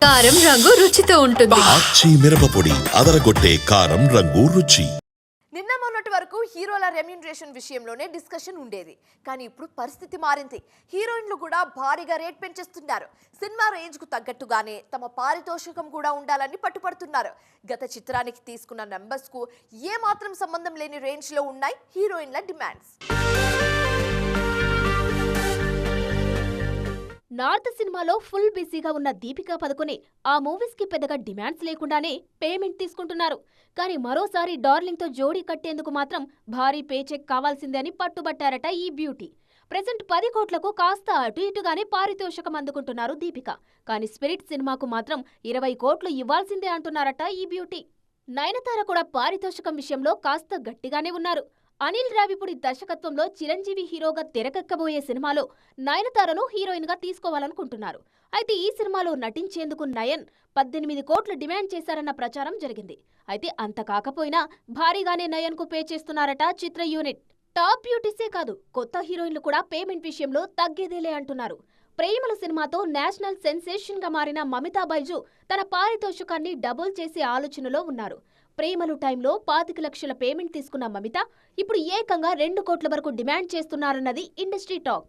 కారం రంగు రుచితో ఉంటుంది. ఆచి మిరపపొడి అదరగొట్టే కారం రంగు రుచి. నిన్న మొన్నటి వరకు హీరోల రెమ్యూనరేషన్ విషయంలోనే డిస్కషన్ ఉండేది. కానీ ఇప్పుడు పరిస్థితి మారింది. హీరోయిన్లు కూడా భారీగా రేట్ పెంచేస్తున్నారు. సినిమా రేంజ్కు తగ్గట్టుగానే తమ పారితోషికం కూడా ఉండాలని పట్టుపడుతున్నారు. గత చిత్రానికి తీసుకున్న నంబర్స్కు ఏమాత్రం సంబంధం లేని రేంజ్లో ఉన్నాయి హీరోయిన్ల డిమాండ్స్. నార్త్ సినిమాలో ఫుల్ బిజీగా ఉన్న దీపికా పదుకొనె ఆ మూవీస్ కి పెద్దగా డిమాండ్స్ లేకుండానే పేమెంట్ తీసుకుంటున్నారు. కానీ మరోసారి డార్లింగ్ తో జోడీ కట్టేందుకు మాత్రం భారీ పే చెక్ కావాల్సిందే అని పట్టుబట్టారట ఈ బ్యూటీ. ప్రెజెంట్ 10 కోట్లకు కాస్త అటు ఇటుగానే పారితోషికం అందుకుంటున్నారు దీపిక. కానీ స్పిరిట్ సినిమాకు మాత్రం 20 కోట్లు ఇవ్వాల్సిందే అంటున్నారట ఈ బ్యూటీ. నయనతార కూడా పారితోషికం విషయంలో కాస్త గట్టిగానే ఉన్నారు. అనిల్ రావిపూడి దర్శకత్వంలో చిరంజీవి హీరోగా తెరకెక్కబోయే సినిమాలో నయనతారను హీరోయిన్ గా తీసుకోవాలనుకుంటున్నారు. అయితే ఈ సినిమాలో నటించేందుకు నయన్ 18 కోట్లు డిమాండ్ చేశారన్న ప్రచారం జరిగింది. అయితే అంత కాకపోయినా భారీగానే నయన్ కు పే చేస్తున్నారట చిత్ర యూనిట్. టాప్ బ్యూటీసే కాదు, కొత్త హీరోయిన్లు కూడా పేమెంట్ విషయంలో తగ్గేదేలే అంటున్నారు. ప్రేమల సినిమాతో నేషనల్ సెన్సేషన్ గా మారిన మమితా బైజు తన పారితోషికాన్ని డబుల్ చేసే ఆలోచనలో ఉన్నారు. ప్రేమలు టైంలో 25 లక్షల పేమెంట్ తీసుకున్న మమిత ఇప్పుడు ఏకంగా 2 కోట్ల వరకు డిమాండ్ చేస్తున్నారన్నది ఇండస్ట్రీ టాక్.